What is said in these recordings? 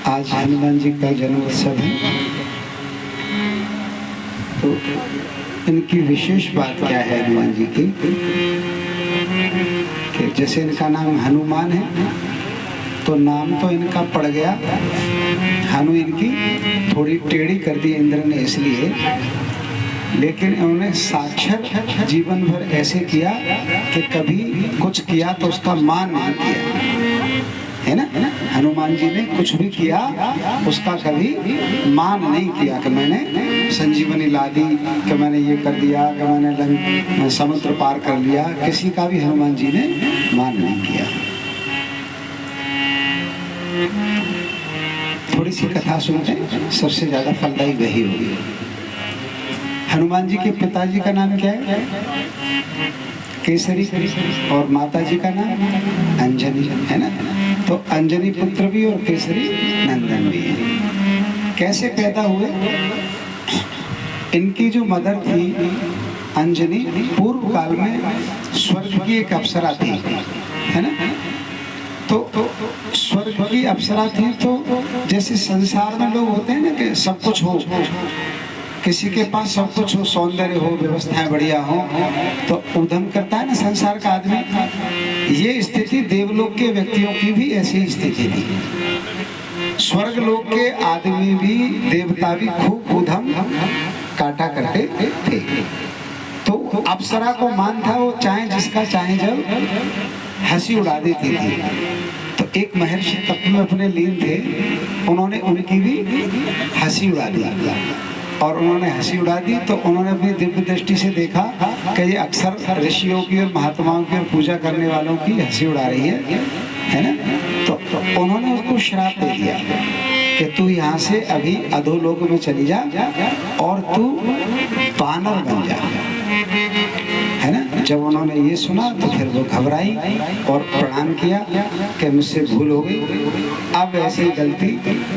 आज हनुमान जी का जन्म उत्सव है, तो इनकी विशेष बात क्या है हनुमान जी की कि जैसे इनका नाम हनुमान है तो नाम तो इनका पड़ गया, हनु इनकी थोड़ी टेढ़ी कर दी इंद्र ने इसलिए, लेकिन इन्होंने साक्षर जीवन भर ऐसे किया कि कभी कुछ किया तो उसका मान नहीं किया, है ना। हनुमान जी ने कुछ भी किया उसका कभी मान नहीं किया कि मैंने संजीवनी ला दी, कि मैंने ये कर दिया, कि मैंने समुद्र पार कर लिया, किसी का भी हनुमान जी ने मान नहीं किया। थोड़ी सी कथा सुनते, सबसे ज्यादा फलदायी वही होगी। हनुमान जी के पिताजी का नाम क्या है? केसरी, और माता जी का नाम अंजनी, है ना। तो अंजनी पुत्र भी और केसरी नंदन भी है। कैसे पैदा हुए? इनकी जो मदर थी अंजनी, पूर्व काल में स्वर्ग की एक अप्सरा थी, है ना। तो स्वर्ग की अप्सरा थी, तो जैसे संसार में लोग होते हैं ना कि सब कुछ हो, किसी के पास सब कुछ हो, सौंदर्य हो, व्यवस्थाएं बढ़िया हो, तो उद्यम करता है ना संसार का आदमी। ये स्थिति देवलोक के व्यक्तियों की भी ऐसी स्थिति थी। स्वर्ग लोक के आदमी भी, देवता भी खूब उद्यम काटा करते थे। तो अप्सरा को मान था, वो चाहे जिसका चाहे जब हंसी उड़ा देती थी। तो एक महर्षि तप में अपने लीन थे, उन्होंने उनकी भी हंसी उड़ा दी, और उन्होंने हंसी उड़ा दी तो उन्होंने अपनी दिव्य दृष्टि से देखा कि ये अक्सर ऋषियों की और महात्माओं की और पूजा करने वालों की हंसी उड़ा रही है ना। तो उन्होंने उसको श्राप दे दिया कि तू यहाँ से अभी अधोलोक में चली जा और तू बानर बन जा, है ना। जब उन्होंने ये सुना तो फिर वो घबराई और प्रणाम किया कि मुझसे भूल हो गई, अब ऐसी गलती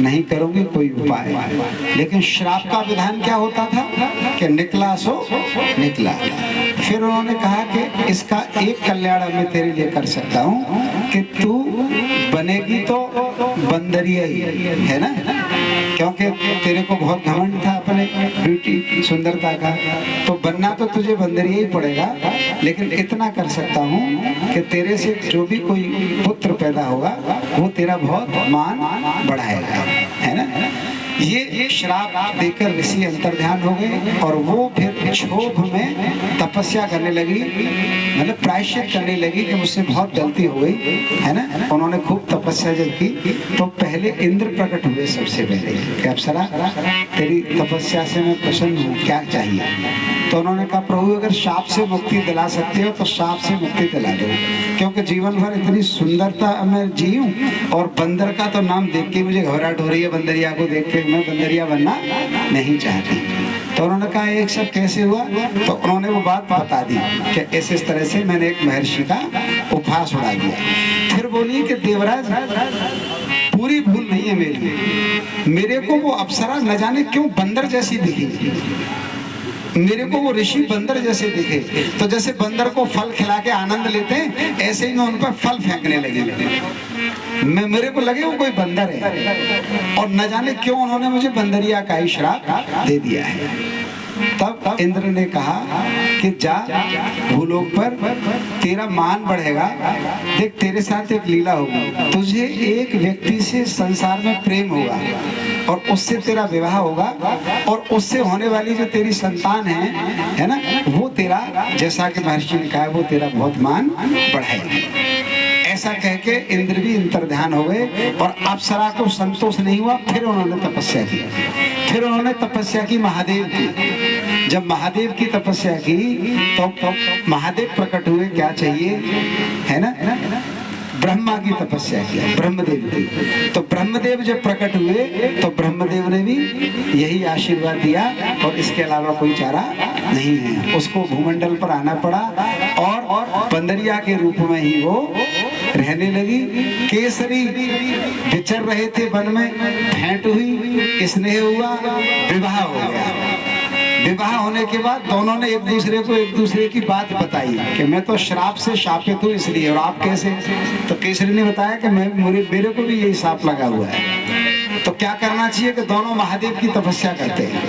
नहीं करूंगी, कोई उपाय। लेकिन श्राप का विधान क्या होता था कि निकला सो निकला। फिर उन्होंने कहा कि इसका एक कल्याण मैं तेरे लिए कर सकता हूँ कि तू बनेगी तो बंदरिया ही, है ना, क्योंकि तेरे को बहुत घमंड था अपने ब्यूटी सुंदरता का, तो बनना तो तुझे बंदरिया ही पड़ेगा। लेकिन इतना कर सकता हूँ कि तेरे से जो भी कोई पुत्र पैदा होगा वो तेरा बहुत मान बढ़ाएगा, है ना। ये श्राप देकर ऋषि अंतर्ध्यान हो गए और वो फिर क्षोभ में तपस्या करने लगी, मतलब प्रायश्चित करने लगी कि मुझसे बहुत गलती हो गई, है ना। उन्होंने खूब तपस्या जब की तो पहले इंद्र प्रकट हुए सबसे पहले कि अप्सरा तेरी तपस्या से मैं प्रसन्न हूँ, क्या चाहिए? तो उन्होंने कहा प्रभु अगर शाप से मुक्ति दिला सकते हो तो शाप से मुक्ति दिला दो, क्योंकि जीवन भर इतनी सुंदरता मैं जी हूँ और बंदर का तो नाम देख के मुझे घबराहट हो रही है, बंदरिया को देख के मैं बंदरिया बनना नहीं चाहती। तो उन्होंने कहा एक सब कैसे हुआ? तो उन्होंने वो बात बता दी कि इस तरह से मैंने एक महर्षि का उपहास उड़ा दिया। फिर बोली कि देवराज पूरी भूल नहीं है मेरे को वो अप्सरा न जाने क्यों बंदर जैसी दिखी, मेरे को वो ऋषि बंदर जैसे दिखे। तो जैसे बंदर को फल खिला के आनंद लेते हैं, ऐसे ही मैं उन पर फल फेंकने लगी। मेरे को लगे वो कोई बंदर है, और न जाने क्यों उन्होंने मुझे बंदरिया का ही श्राप दे दिया है। तब इंद्र ने कहा कि जा भूलोक पर तेरा मान बढ़ेगा, देख तेरे साथ एक लीला होगी, तुझे एक व्यक्ति से संसार में प्रेम होगा और उससे तेरा विवाह होगा, और उससे होने वाली जो तेरी संतान है ना, वो तेरा, जैसा कि महर्षि ने कहा, वो तेरा बहुत मान बढ़ाएगी। ऐसा कह के इंद्र भी अंतर्ध्यान हो गए और अप्सरा को संतोष नहीं हुआ। फिर उन्होंने तपस्या की, फिर उन्होंने तपस्या की महादेव की। जब महादेव की तपस्या की तो महादेव प्रकट हुए, क्या चाहिए, है ना, ब्रह्मा की तपस्या किया, ब्रह्मदेव की। तो ब्रह्मदेव जब प्रकट हुए तो ब्रह्मदेव ने भी यही आशीर्वाद दिया और इसके अलावा कोई चारा नहीं है। उसको भूमंडल पर आना पड़ा और बंदरिया के रूप में ही वो रहने लगी। केसरी विचर रहे थे वन में, भेंट हुई, स्नेह हुआ, विवाह हो गया। विवाह होने के बाद दोनों ने एक दूसरे की बात बताई कि मैं तो श्राप से शापित हूँ इसलिए, और आप कैसे? तो केसरी ने बताया कि मेरे को भी यही शाप लगा हुआ है। तो क्या करना चाहिए कि दोनों महादेव की तपस्या करते हैं।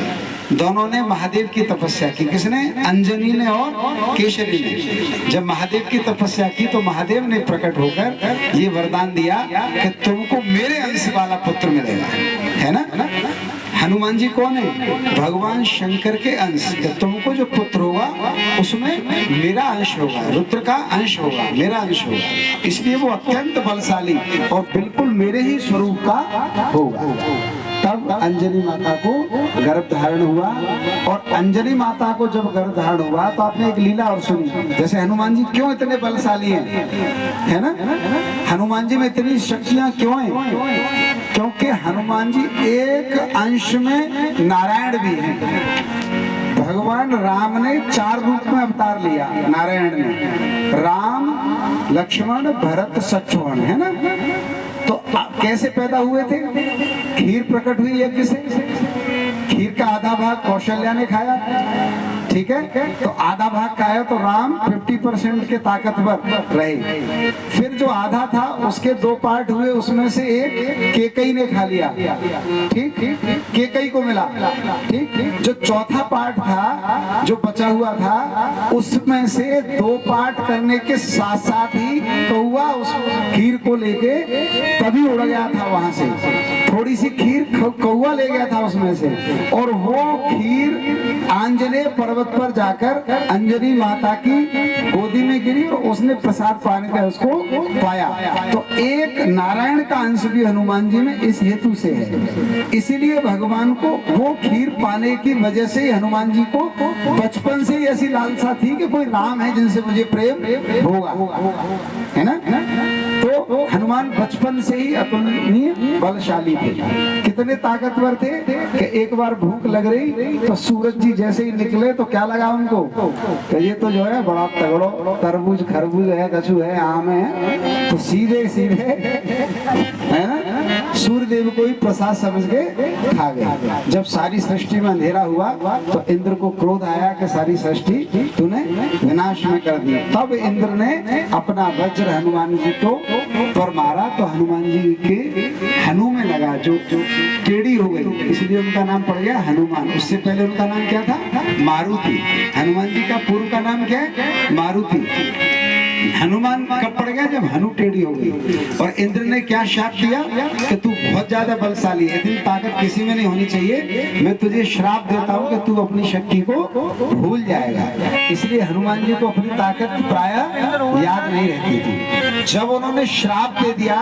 दोनों ने महादेव की तपस्या की, किसने? अंजनी ने और केशरी ने। जब महादेव की तपस्या की तो महादेव ने प्रकट होकर ये वरदान दिया कि तुमको मेरे अंश वाला पुत्र मिलेगा, है ना। हनुमान जी कौन है? भगवान शंकर के अंश। कि तुमको जो पुत्र होगा उसमें मेरा अंश होगा, रुद्र का अंश होगा, मेरा अंश होगा। इसलिए वो अत्यंत बलशाली और बिल्कुल मेरे ही स्वरूप का होगा। तब अंजनी माता को गर्भ धारण हुआ, और अंजनी माता को जब गर्भ धारण हुआ तो आपने एक लीला और सुनी। जैसे हनुमान जी क्यों इतने बलशाली हैं, है ना? हनुमान जी में इतनी शक्तियां क्यों हैं? क्योंकि हनुमान जी एक अंश में नारायण भी हैं। भगवान राम ने 4 रूप में अवतार लिया, नारायण ने। राम, लक्ष्मण, भरत, शत्रुघ्न, है ना। तो कैसे पैदा हुए थे? खीर प्रकट हुई यज्ञ से। खीर का आधा भाग कौशल्या ने खाया, ठीक है। तो आधा भाग खाया तो राम 50% के ताकतवर रहे। फिर जो आधा था उसके 2 पार्ट हुए, उसमें से एक केकई ने खा लिया, ठीक, केकई को मिला, ठीक। जो चौथा पार्ट था जो बचा हुआ था उसमें से 2 पार्ट करने के साथ साथ ही कौवा उस खीर को लेके तभी उड़ गया था वहां से। थोड़ी सी खीर कौवा ले गया था उसमें से, और वो खीर आंजनेय पर्वत पर जाकर अंजनी माता की गोदी में गिरी और उसने प्रसाद पाने का उसको पाया। तो एक नारायण का अंश भी हनुमान जी में इस हेतु से है। इसीलिए भगवान को वो खीर पाने की वजह से हनुमान जी को बचपन से ही ऐसी लालसा थी कि कोई राम है जिनसे मुझे प्रेम होगा, है ना। तो हनुमान बचपन से ही अतुलनीय बलशाली थे। कितने ताकतवर थे कि एक बार भूख लग रही तो सूरज जी जैसे ही निकले तो क्या लगा उनको कि ये तो जो है बड़ा तगड़ो तरबूज खरबूज है, कछु है, आम है, तो सीधे सीधे, है ना, सूर्य देव को ही प्रसाद समझ के खा गए। जब सारी सृष्टि में अंधेरा हुआ तो इंद्र को क्रोध आया कि सारी सृष्टि तूने विनाश में कर दी। तब इंद्र ने अपना वज्र हनुमान जी को पर मारा तो हनुमान जी के हनु में लगा, जो टेढ़ी हो गई, इसलिए उनका नाम पड़ गया हनुमान। उससे पहले उनका नाम क्या था? मारुति। हनुमान जी का पूर्व का नाम क्या है? मारुति। हनुमान कब पड़ गया? जब हनु टेढ़ी हो गई। और इंद्र ने क्या श्राप दिया कि तू बहुत ज्यादा बलशाली है, इतनी ताकत किसी में नहीं होनी चाहिए, मैं तुझे श्राप देता हूँ कि तू अपनी शक्ति को भूल जाएगा। इसलिए हनुमान जी को अपनी ताकत प्रायः याद नहीं रहती थी। जब उन्होंने श्राप दे दिया